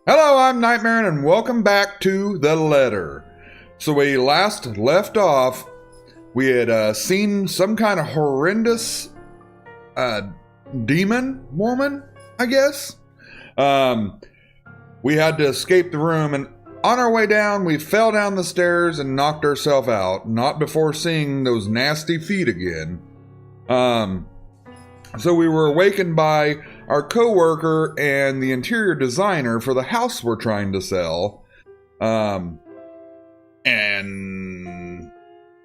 Hello, I'm Nightmare, and welcome back to The Letter. So we last left off, we had seen some kind of horrendous demon woman, I guess. We had to escape the room, and on our way down, we fell down the stairs and knocked ourselves out, not before seeing those nasty feet again. So we were awakened by our co-worker and the interior designer for the house we're trying to sell. And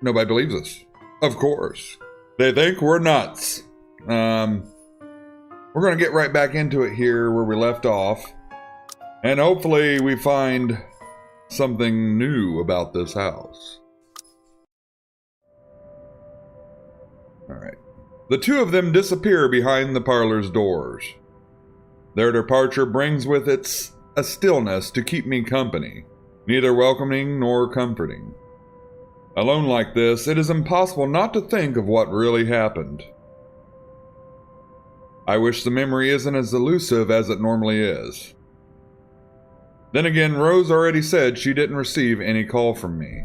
nobody believes us. Of course. They think we're nuts. We're going to get right back into it here where we left off. And hopefully we find something new about this house. Alright. The two of them disappear behind the parlor's doors. Their departure brings with it a stillness to keep me company, neither welcoming nor comforting. Alone like this, it is impossible not to think of what really happened. I wish the memory isn't as elusive as it normally is. Then again, Rose already said she didn't receive any call from me.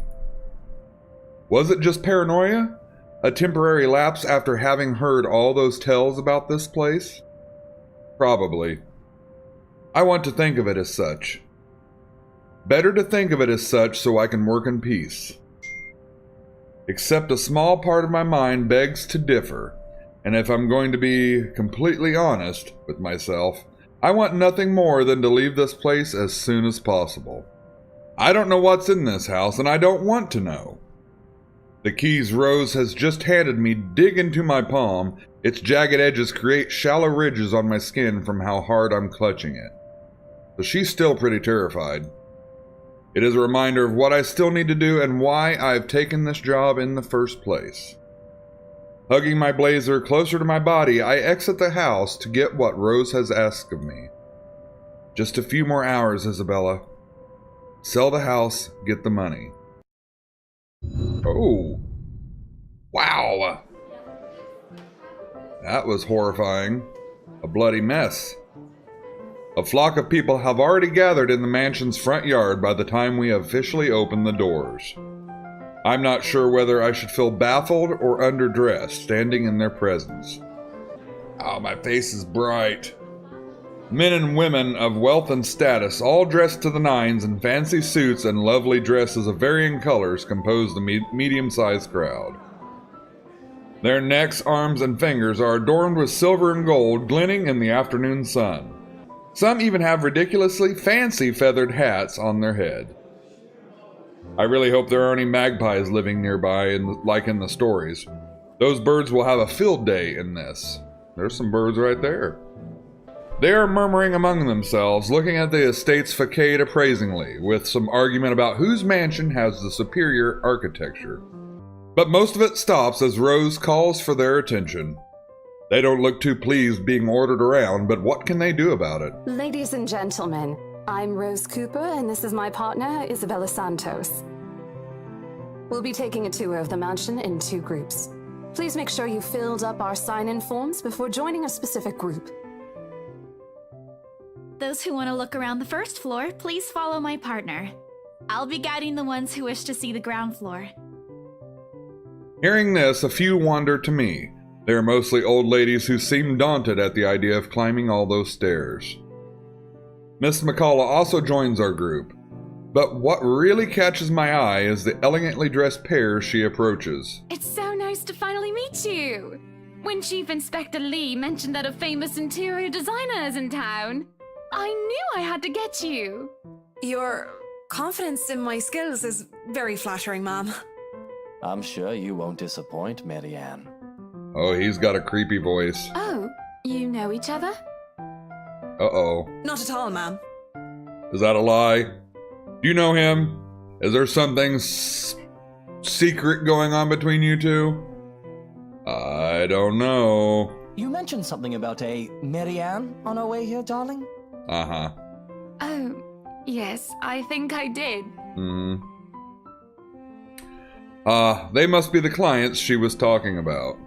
Was it just paranoia? A temporary lapse after having heard all those tales about this place? Probably. I want to think of it as such. Better to think of it as such so I can work in peace. Except a small part of my mind begs to differ, and if I'm going to be completely honest with myself, I want nothing more than to leave this place as soon as possible. I don't know what's in this house, and I don't want to know. The keys Rose has just handed me dig into my palm. Its jagged edges create shallow ridges on my skin from how hard I'm clutching it. But she's still pretty terrified. It is a reminder of what I still need to do and why I've taken this job in the first place. Hugging my blazer closer to my body, I exit the house to get what Rose has asked of me. Just a few more hours, Isabella. Sell the house, get the money. Oh. Wow. That was horrifying. A bloody mess. A flock of people have already gathered in the mansion's front yard by the time we officially open the doors. I'm not sure whether I should feel baffled or underdressed standing in their presence. Oh, my face is bright. Men and women of wealth and status, all dressed to the nines in fancy suits and lovely dresses of varying colors, compose the medium-sized crowd. Their necks, arms, and fingers are adorned with silver and gold, glinting in the afternoon sun. Some even have ridiculously fancy feathered hats on their head. I really hope there aren't any magpies living nearby, like in the stories. Those birds will have a field day in this. There's some birds right there. They are murmuring among themselves, looking at the estate's facade appraisingly, with some argument about whose mansion has the superior architecture. But most of it stops as Rose calls for their attention. They don't look too pleased being ordered around, but what can they do about it? Ladies and gentlemen, I'm Rose Cooper, and this is my partner, Isabella Santos. We'll be taking a tour of the mansion in 2 groups. Please make sure you filled up our sign-in forms before joining a specific group. Those who want to look around the first floor, please follow my partner. I'll be guiding the ones who wish to see the ground floor. Hearing this, a few wander to me. They are mostly old ladies who seem daunted at the idea of climbing all those stairs. Miss McCullough also joins our group, but what really catches my eye is the elegantly dressed pair she approaches. It's so nice to finally meet you! When Chief Inspector Lee mentioned that a famous interior designer is in town, I knew I had to get you! Your confidence in my skills is very flattering, ma'am. I'm sure you won't disappoint, Marianne. Oh, he's got a creepy voice. Oh, you know each other? Uh-oh. Not at all, ma'am. Is that a lie? Do you know him? Is there something secret going on between you two? I don't know. You mentioned something about a Marianne on our way here, darling? Uh-huh. Oh, yes, I think I did. They must be the clients she was talking about.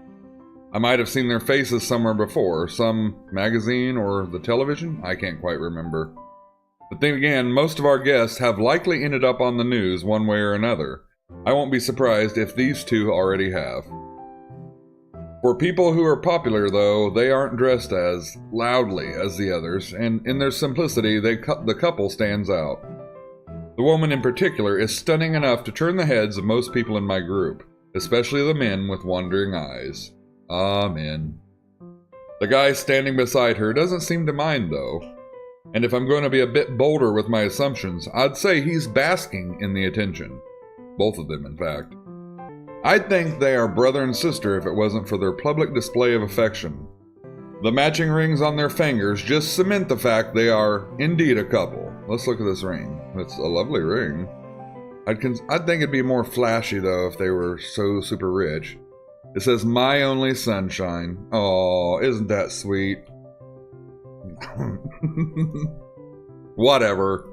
I might have seen their faces somewhere before, some magazine or the television? I can't quite remember. But then again, most of our guests have likely ended up on the news one way or another. I won't be surprised if these two already have. For people who are popular, though, they aren't dressed as loudly as the others, and in their simplicity, the couple stands out. The woman in particular is stunning enough to turn the heads of most people in my group, especially the men with wandering eyes. Amen. The guy standing beside her doesn't seem to mind, though. And if I'm going to be a bit bolder with my assumptions, I'd say he's basking in the attention. Both of them, in fact. I'd think they are brother and sister if it wasn't for their public display of affection. The matching rings on their fingers just cement the fact they are indeed a couple. Let's look at this ring. It's a lovely ring. I'd think it'd be more flashy, though, if they were so super rich. It says, "My only sunshine." Oh, isn't that sweet? Whatever.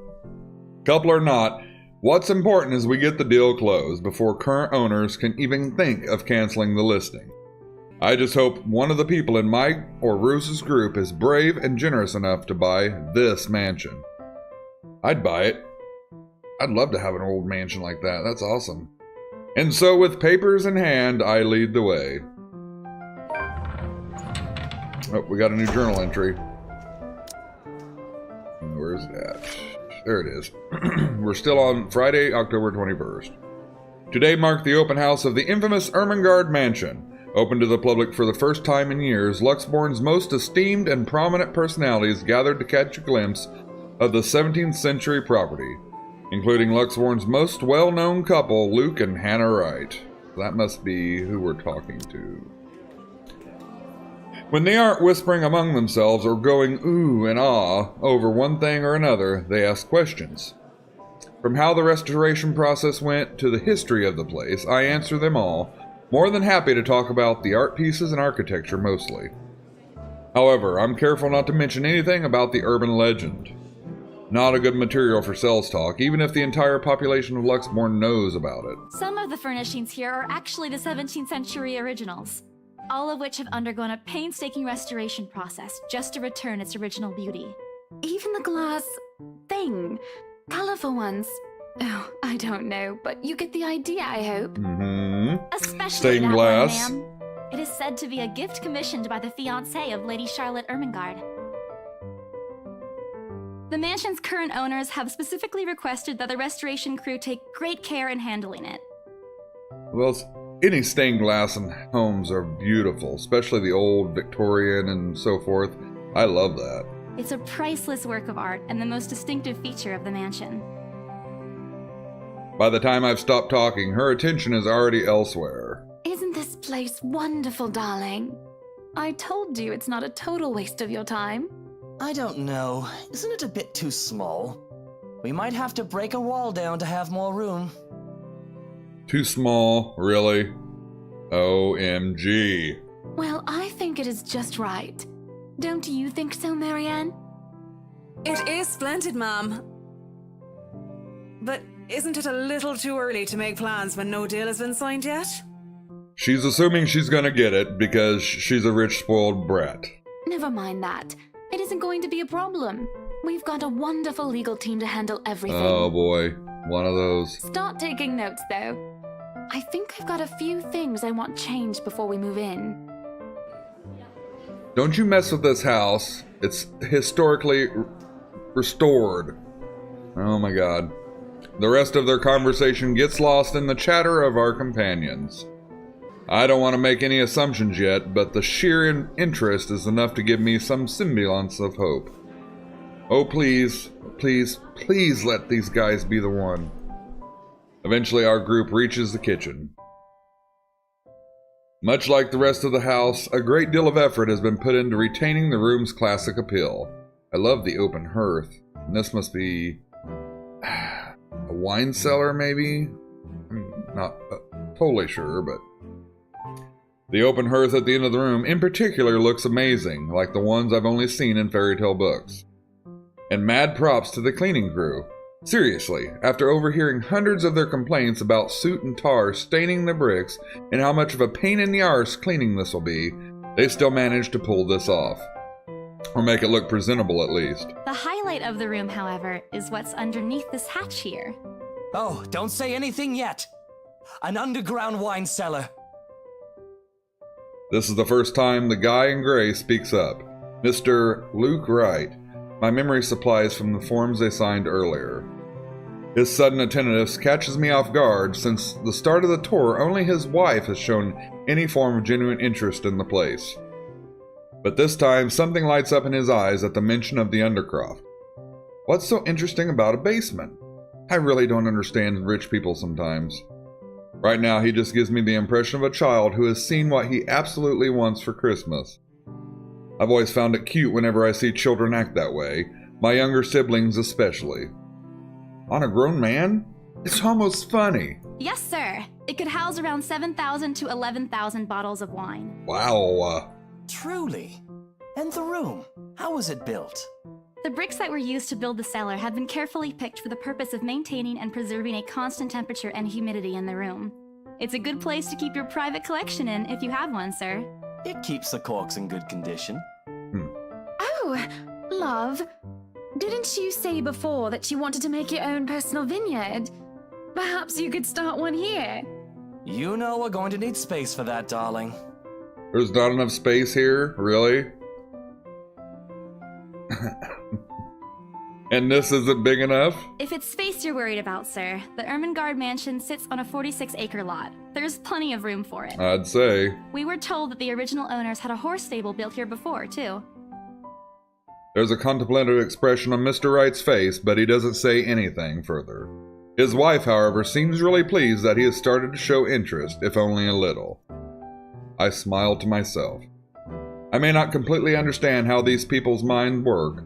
Couple or not, what's important is we get the deal closed before current owners can even think of canceling the listing. I just hope one of the people in my or Rose's group is brave and generous enough to buy this mansion. I'd buy it. I'd love to have an old mansion like that. That's awesome. And so with papers in hand, I lead the way. Oh, we got a new journal entry. Where's that? There it is. We're still on Friday, October 21st. Today marked the open house of the infamous Ermengarde Mansion. Open to the public for the first time in years, Luxbourne's most esteemed and prominent personalities gathered to catch a glimpse of the 17th century property, including Luxbourne's most well-known couple, Luke and Hannah Wright. That must be who we're talking to. When they aren't whispering among themselves or going ooh and ah over one thing or another, they ask questions. From how the restoration process went to the history of the place, I answer them all, more than happy to talk about the art pieces and architecture mostly. However, I'm careful not to mention anything about the urban legend. Not a good material for sales talk, even if the entire population of Luxbourne knows about it. Some of the furnishings here are actually the 17th century originals, all of which have undergone a painstaking restoration process just to return its original beauty. Even the glass thing. Colorful ones. Oh, I don't know, but you get the idea, I hope. Mm-hmm. Especially Stained that glass. one, ma'am. It is said to be a gift commissioned by the fiancé of Lady Charlotte Ermengarde. The mansion's current owners have specifically requested that the restoration crew take great care in handling it. Well, any stained glass in homes are beautiful, especially the old Victorian and so forth. I love that. It's a priceless work of art and the most distinctive feature of the mansion. By the time I've stopped talking, her attention is already elsewhere. Isn't this place wonderful, darling? I told you it's not a total waste of your time. I don't know. Isn't it a bit too small? We might have to break a wall down to have more room. Too small, really? OMG. Well, I think it is just right. Don't you think so, Marianne? It is splendid, ma'am. But isn't it a little too early to make plans when no deal has been signed yet? She's assuming she's gonna get it because she's a rich, spoiled brat. Never mind that. It isn't going to be a problem. We've got a wonderful legal team to handle everything. Oh boy, one of those. Start taking notes, though. I think I've got a few things I want changed before we move in. Don't you mess with this house. It's historically restored. Oh my god. The rest of their conversation gets lost in the chatter of our companions. I don't want to make any assumptions yet, but the sheer interest is enough to give me some semblance of hope. Oh, please, please, please let these guys be the one. Eventually, our group reaches the kitchen. Much like the rest of the house, a great deal of effort has been put into retaining the room's classic appeal. I love the open hearth. And this must be a wine cellar, maybe? I'm not totally sure, but... The open hearth at the end of the room in particular looks amazing, like the ones I've only seen in fairy tale books. And mad props to the cleaning crew. Seriously, after overhearing hundreds of their complaints about soot and tar staining the bricks and how much of a pain in the arse cleaning this will be, they still managed to pull this off. Or make it look presentable at least. The highlight of the room, however, is what's underneath this hatch here. Oh, don't say anything yet. An underground wine cellar. This is the first time the guy in gray speaks up. Mr. Luke Wright. My memory supplies from the forms they signed earlier. His sudden attentiveness catches me off guard since the start of the tour only his wife has shown any form of genuine interest in the place. But this time something lights up in his eyes at the mention of the Undercroft. What's so interesting about a basement? I really don't understand rich people sometimes. Right now he just gives me the impression of a child who has seen what he absolutely wants for Christmas. I've always found it cute whenever I see children act that way, my younger siblings especially. On a grown man? It's almost funny. Yes, sir. It could house around 7,000 to 11,000 bottles of wine. Wow. Truly. And the room, how was it built? The bricks that were used to build the cellar have been carefully picked for the purpose of maintaining and preserving a constant temperature and humidity in the room. It's a good place to keep your private collection in if you have one, sir. It keeps the corks in good condition. Oh, love. Didn't you say before that you wanted to make your own personal vineyard? Perhaps you could start one here. You know we're going to need space for that, darling. There's not enough space here? Really? And this isn't big enough? If it's space you're worried about, sir, the Ermengarde mansion sits on a 46-acre lot. There's plenty of room for it. I'd say. We were told that the original owners had a horse stable built here before, too. There's a contemplative expression on Mr. Wright's face, but he doesn't say anything further. His wife, however, seems really pleased that he has started to show interest, if only a little. I smile to myself. I may not completely understand how these people's minds work,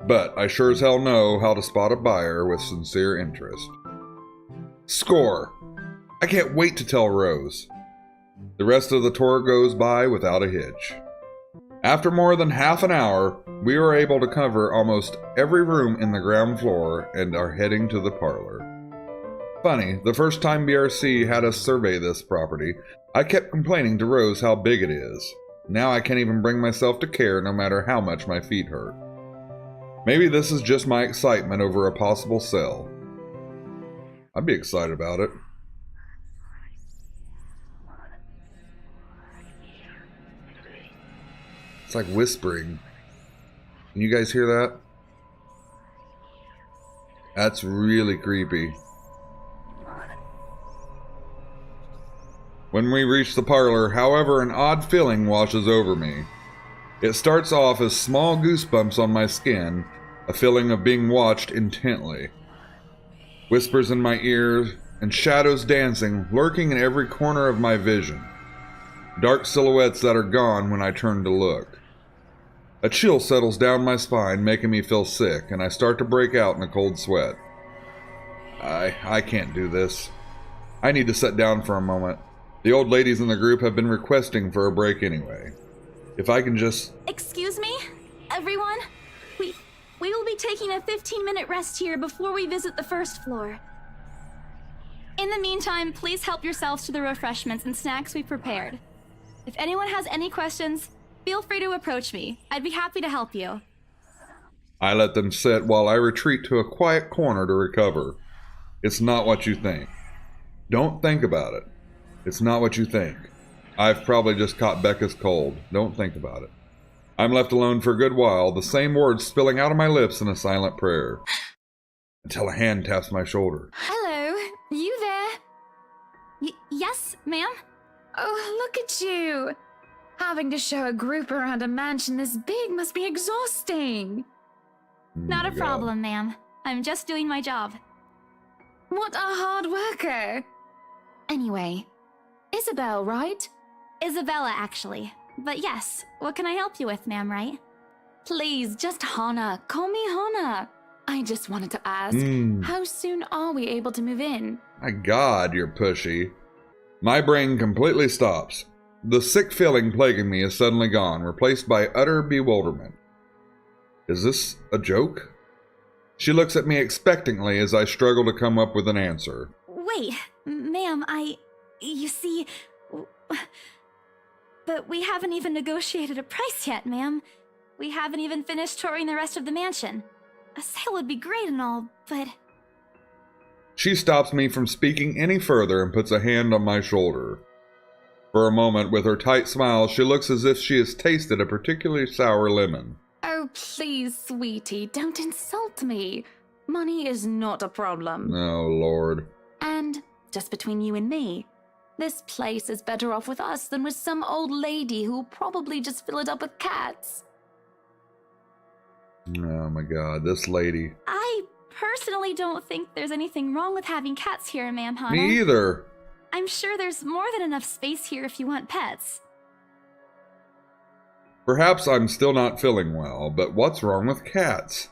but I sure as hell know how to spot a buyer with sincere interest. Score! I can't wait to tell Rose. The rest of the tour goes by without a hitch. After more than half an hour, we are able to cover almost every room in the ground floor and are heading to the parlor. Funny, the first time BRC had us survey this property, I kept complaining to Rose how big it is. Now I can't even bring myself to care no matter how much my feet hurt. Maybe this is just my excitement over a possible sale. I'd be excited about it. It's like whispering. Can you guys hear that? That's really creepy. When we reach the parlor, however, an odd feeling washes over me. It starts off as small goosebumps on my skin, a feeling of being watched intently. Whispers in my ears and shadows dancing, lurking in every corner of my vision. Dark silhouettes that are gone when I turn to look. A chill settles down my spine, making me feel sick, and I start to break out in a cold sweat. I can't do this. I need to sit down for a moment. The old ladies in the group have been requesting for a break anyway. If I can just... Excuse me, everyone? We will be taking a 15-minute rest here before we visit the first floor. In the meantime, please help yourselves to the refreshments and snacks we prepared. If anyone has any questions, feel free to approach me. I'd be happy to help you. I let them sit while I retreat to a quiet corner to recover. It's not what you think. Don't think about it. It's not what you think. I've probably just caught Becca's cold. Don't think about it. I'm left alone for a good while, the same words spilling out of my lips in a silent prayer. Until a hand taps my shoulder. Hello, you there? Yes, ma'am? Oh, look at you. Having to show a group around a mansion this big must be exhausting. Not a God. problem, ma'am. I'm just doing my job. What a hard worker. Anyway, Isabel, right? Isabella, actually. But yes, what can I help you with, ma'am, right? Please, just Hana. Call me Hana. I just wanted to ask, how soon are we able to move in? My God, you're pushy. My brain completely stops. The sick feeling plaguing me is suddenly gone, replaced by utter bewilderment. Is this a joke? She looks at me expectantly as I struggle to come up with an answer. Wait, ma'am, you see... But we haven't even negotiated a price yet, ma'am. We haven't even finished touring the rest of the mansion. A sale would be great and all, but... She stops me from speaking any further and puts a hand on my shoulder. For a moment, with her tight smile, she looks as if she has tasted a particularly sour lemon. Oh, please, sweetie, don't insult me. Money is not a problem. Oh, Lord. And, just between you and me, this place is better off with us than with some old lady who will probably just fill it up with cats. Oh my god, this lady. I personally don't think there's anything wrong with having cats here, Ma'am Hana. Me either. I'm sure there's more than enough space here if you want pets. Perhaps I'm still not feeling well, but what's wrong with cats?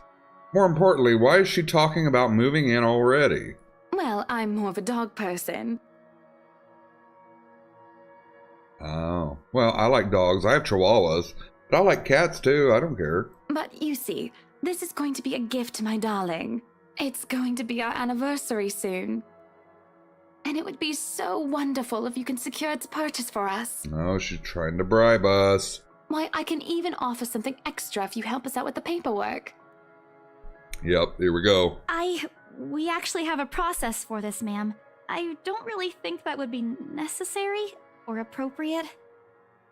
More importantly, why is she talking about moving in already? Well, I'm more of a dog person. Oh, well, I like dogs. I have chihuahuas, but I like cats too. I don't care. But you see, this is going to be a gift to my darling. It's going to be our anniversary soon. And it would be so wonderful if you can secure its purchase for us. No, she's trying to bribe us. Why, I can even offer something extra if you help us out with the paperwork. Yep, here we go. We actually have a process for this, ma'am. I don't really think that would be necessary or appropriate.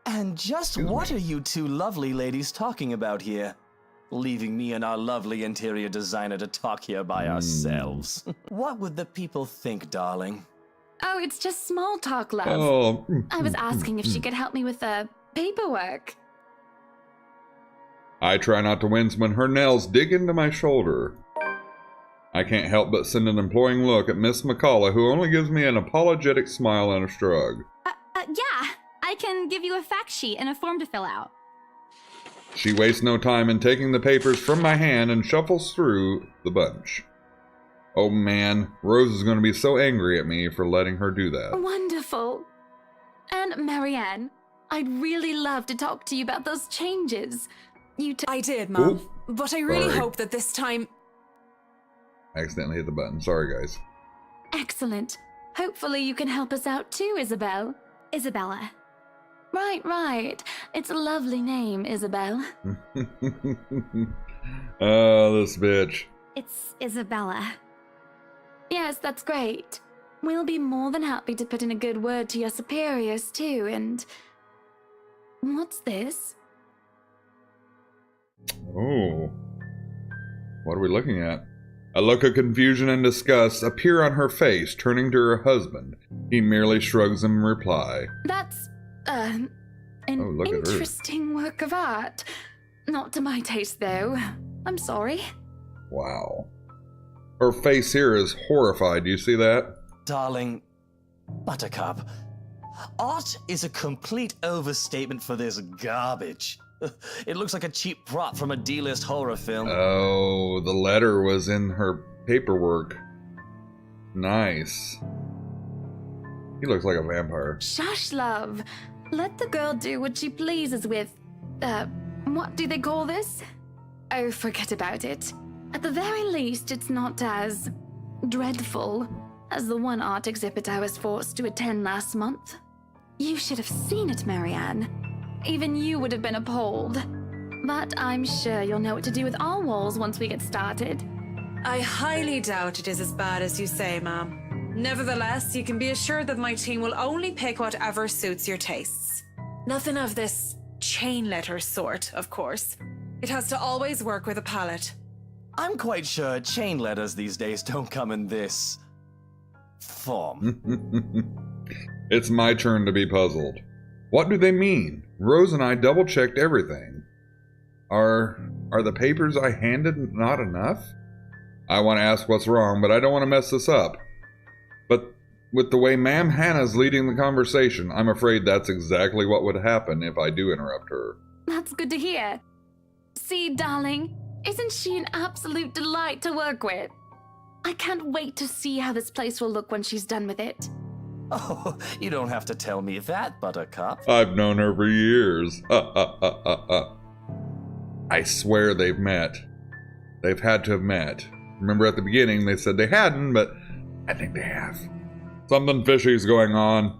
And just Excuse what me. are you two lovely ladies talking about here? Leaving me and our lovely interior designer to talk here by ourselves. What would the people think, darling? Oh, it's just small talk, love. Oh. I was asking if she could help me with the paperwork. I try not to wince when her nails dig into my shoulder. I can't help but send an imploring look at Miss McCullough, who only gives me an apologetic smile and a shrug. Yeah, I can give you a fact sheet and a form to fill out. She wastes no time in taking the papers from my hand and shuffles through the bunch. Oh man, Rose is going to be so angry at me for letting her do that. Wonderful. And Marianne, I'd really love to talk to you about those changes. I did, Mom. Ooh, But I really sorry. hope that this time... I accidentally hit the button. Sorry, guys. Excellent. Hopefully you can help us out too, Isabel. Isabella. Right. It's a lovely name, Isabel. Oh, this bitch. It's Isabella. Yes, that's great. We'll be more than happy to put in a good word to your superiors too, and... What's this? Oh. What are we looking at? A look of confusion and disgust appear on her face, turning to her husband. He merely shrugs in reply. That's, an look at her. interesting work of art. Not to my taste, though. I'm sorry. Wow. Her face here is horrified. Do you see that? Darling, Buttercup, art is a complete overstatement for this garbage. It looks like a cheap prop from a D-list horror film. Oh, the letter was in her paperwork. Nice. He looks like a vampire. Shush, love. Let the girl do what she pleases with, what do they call this? Oh, forget about it. At the very least, it's not as dreadful as the one art exhibit I was forced to attend last month. You should have seen it, Marianne. Even you would have been appalled. But I'm sure you'll know what to do with our walls once we get started. I highly doubt it is as bad as you say, Ma'am. Nevertheless, you can be assured that my team will only pick whatever suits your tastes. Nothing of this chain letter sort, of course. It has to always work with a palette. I'm quite sure chain letters these days don't come in this form. It's my turn to be puzzled. What do they mean? Rose and I double-checked everything. Are the papers I handed not enough? I want to ask what's wrong, but I don't want to mess this up. But with the way Ma'am Hannah's leading the conversation, I'm afraid that's exactly what would happen if I do interrupt her. That's good to hear. See, darling, isn't she an absolute delight to work with? I can't wait to see how this place will look when she's done with it. Oh, you don't have to tell me that, Buttercup. I've known her for years. I swear they've met. They've had to have met. Remember at the beginning they said they hadn't, but I think they have. Something fishy's going on.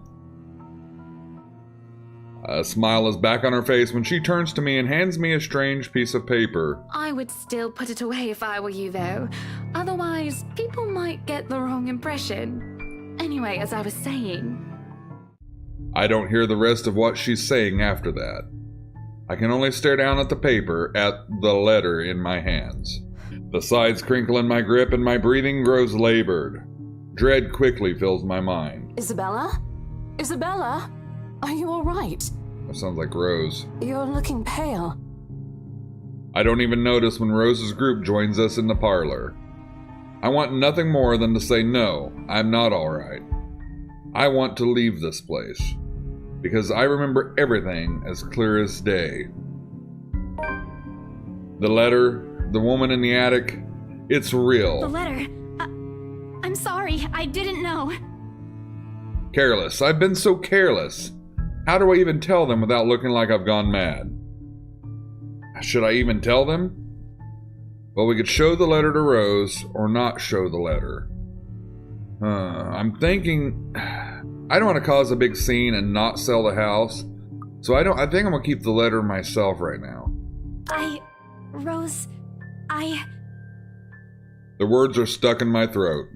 A smile is back on her face when she turns to me and hands me a strange piece of paper. I would still put it away if I were you, though. Otherwise, people might get the wrong impression. Anyway, as I was saying... I don't hear the rest of what she's saying after that. I can only stare down at the paper, at the letter in my hands. The sides crinkle in my grip and my breathing grows labored. Dread quickly fills my mind. Isabella? Isabella? Are you alright? That sounds like Rose. You're looking pale. I don't even notice when Rose's group joins us in the parlor. I want nothing more than to say no, I'm not alright. I want to leave this place. Because I remember everything as clear as day. The letter, the woman in the attic, it's real. The letter. I'm sorry, I didn't know. Careless. I've been so careless. How do I even tell them without looking like I've gone mad? Should I even tell them? Well, we could show the letter to Rose or not show the letter. I'm thinking I don't want to cause a big scene and not sell the house. So I think I'm going to keep the letter myself right now. Rose, The words are stuck in my throat.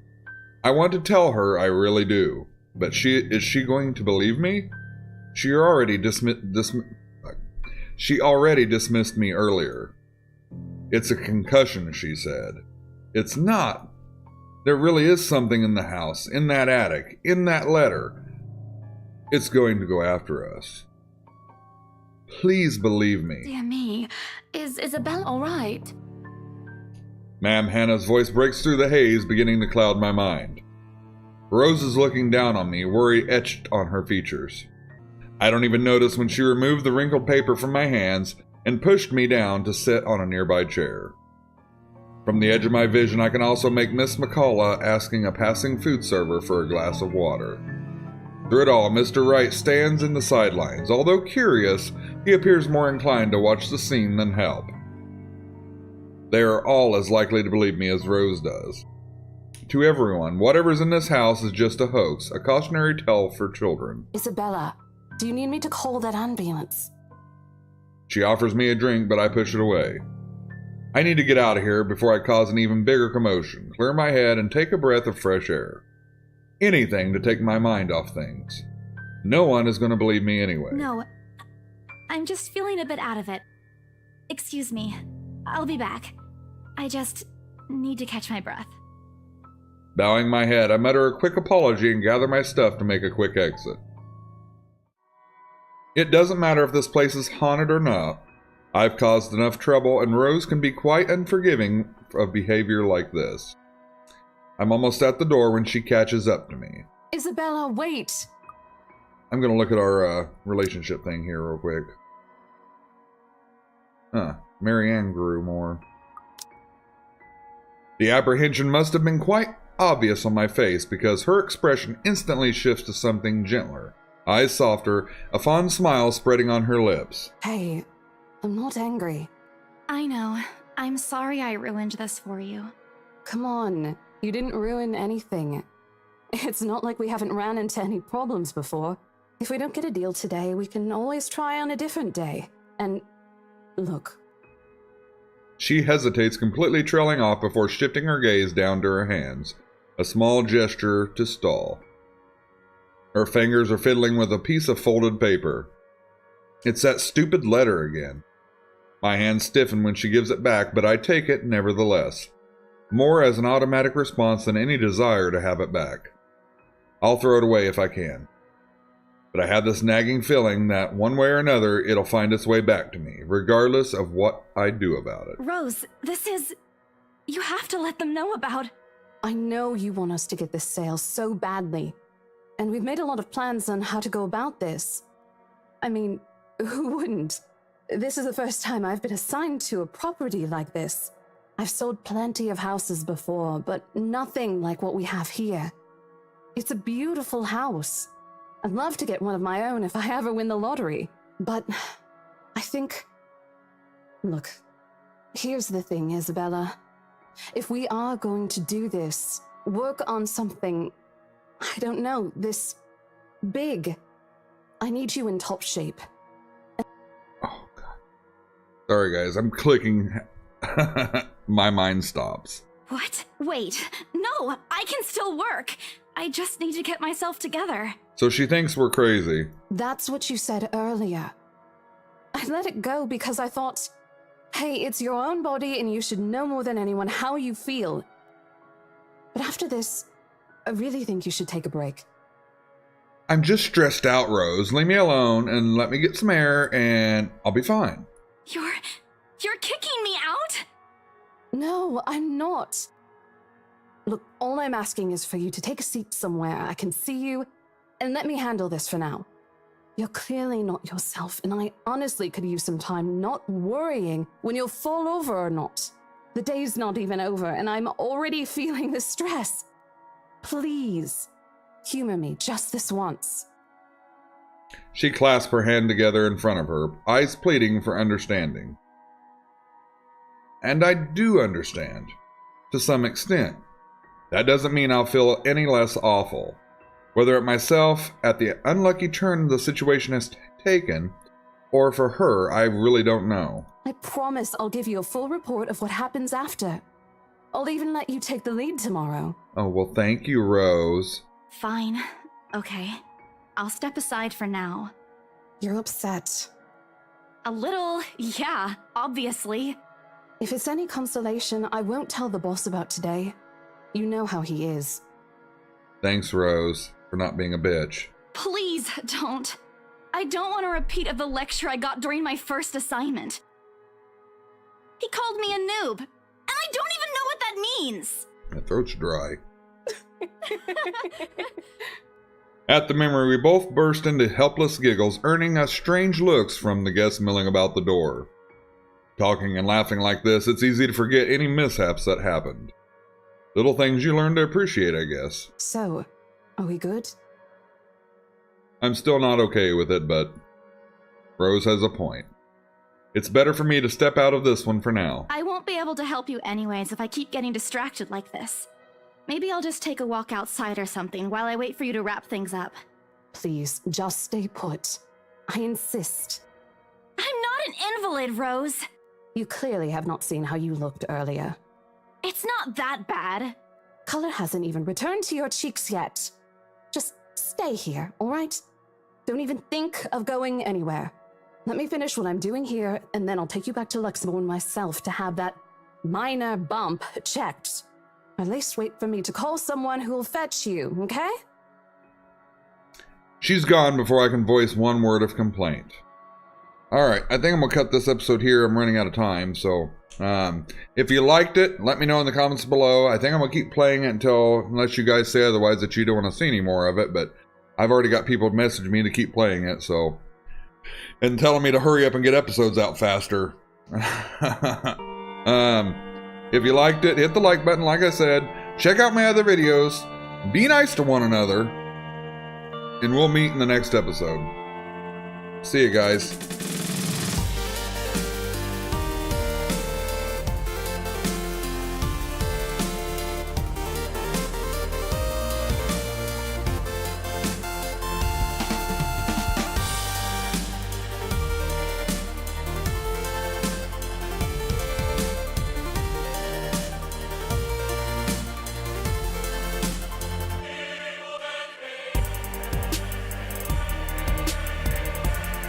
I want to tell her, I really do. But is she going to believe me? She already dismissed me earlier. It's a concussion, she said. It's not. There really is something in the house, in that attic, in that letter. It's going to go after us. Please believe me. Dear me, is Isabella alright? Ma'am Hannah's voice breaks through the haze, beginning to cloud my mind. Rose is looking down on me, worry etched on her features. I don't even notice when she removed the wrinkled paper from my hands and pushed me down to sit on a nearby chair. From the edge of my vision, I can also make Miss McCullough asking a passing food server for a glass of water. Through it all, Mr. Wright stands in the sidelines. Although curious, he appears more inclined to watch the scene than help. They are all as likely to believe me as Rose does. To everyone, whatever's in this house is just a hoax, a cautionary tale for children. Isabella, do you need me to call that ambulance? She offers me a drink, but I push it away. I need to get out of here before I cause an even bigger commotion, clear my head, and take a breath of fresh air. Anything to take my mind off things. No one is going to believe me anyway. No. I'm just feeling a bit out of it. Excuse me. I'll be back. I just need to catch my breath. Bowing my head, I mutter a quick apology and gather my stuff to make a quick exit. It doesn't matter if this place is haunted or not. I've caused enough trouble, and Rose can be quite unforgiving of behavior like this. I'm almost at the door when she catches up to me. Isabella, wait! I'm going to look at our relationship thing here real quick. Marianne grew more. The apprehension must have been quite obvious on my face because her expression instantly shifts to something gentler. Eyes softer, a fond smile spreading on her lips. Hey, I'm not angry. I know. I'm sorry I ruined this for you. Come on, you didn't ruin anything. It's not like we haven't ran into any problems before. If we don't get a deal today, we can always try on a different day. And look. She hesitates, completely trailing off before shifting her gaze down to her hands, a small gesture to stall. Her fingers are fiddling with a piece of folded paper. It's that stupid letter again. My hands stiffen when she gives it back, but I take it nevertheless, more as an automatic response than any desire to have it back. I'll throw it away if I can. But I have this nagging feeling that one way or another it'll find its way back to me, regardless of what I do about it. Rose, this is... You have to let them know about... I know you want us to get this sale so badly. And we've made a lot of plans on how to go about this. I mean, who wouldn't? This is the first time I've been assigned to a property like this. I've sold plenty of houses before, but nothing like what we have here. It's a beautiful house. I'd love to get one of my own if I ever win the lottery. But I think... Look, here's the thing, Isabella. If we are going to do this, work on something, I don't know, this big, I need you in top shape. Sorry, guys. I'm clicking. My mind stops. What? Wait. No, I can still work. I just need to get myself together. So she thinks we're crazy. That's what you said earlier. I let it go because I thought, hey, it's your own body and you should know more than anyone how you feel. But after this, I really think you should take a break. I'm just stressed out, Rose. Leave me alone and let me get some air and I'll be fine. You're kicking me out? No, I'm not. Look, all I'm asking is for you to take a seat somewhere I can see you, and let me handle this for now. You're clearly not yourself, and I honestly could use some time not worrying when you'll fall over or not. The day's not even over, and I'm already feeling the stress. Please, humor me just this once. She clasped her hand together in front of her, eyes pleading for understanding. And I do understand, to some extent. That doesn't mean I'll feel any less awful. Whether at myself, at the unlucky turn the situation has taken, or for her, I really don't know. I promise I'll give you a full report of what happens after. I'll even let you take the lead tomorrow. Oh, well, thank you, Rose. Fine. Okay. I'll step aside for now. You're upset. A little, yeah, obviously. If it's any consolation, I won't tell the boss about today. You know how he is. Thanks, Rose, for not being a bitch. Please don't. I don't want a repeat of the lecture I got during my first assignment. He called me a noob, and I don't even know what that means. My throat's dry. At the memory, we both burst into helpless giggles, earning us strange looks from the guests milling about the door. Talking and laughing like this, it's easy to forget any mishaps that happened. Little things you learn to appreciate, I guess. So, are we good? I'm still not okay with it, but Rose has a point. It's better for me to step out of this one for now. I won't be able to help you anyways if I keep getting distracted like this. Maybe I'll just take a walk outside or something while I wait for you to wrap things up. Please, just stay put. I insist. I'm not an invalid, Rose. You clearly have not seen how you looked earlier. It's not that bad. Color hasn't even returned to your cheeks yet. Just stay here, all right? Don't even think of going anywhere. Let me finish what I'm doing here, and then I'll take you back to Luxembourg myself to have that minor bump checked. At least wait for me to call someone who will fetch you, okay? She's gone before I can voice one word of complaint. Alright, I think I'm going to cut this episode here. I'm running out of time, so if you liked it, let me know in the comments below. I think I'm going to keep playing it unless you guys say otherwise that you don't want to see any more of it, but I've already got people message me to keep playing it, so... And telling me to hurry up and get episodes out faster. If you liked it, hit the like button like I said. Check out my other videos. Be nice to one another. And we'll meet in the next episode. See you guys.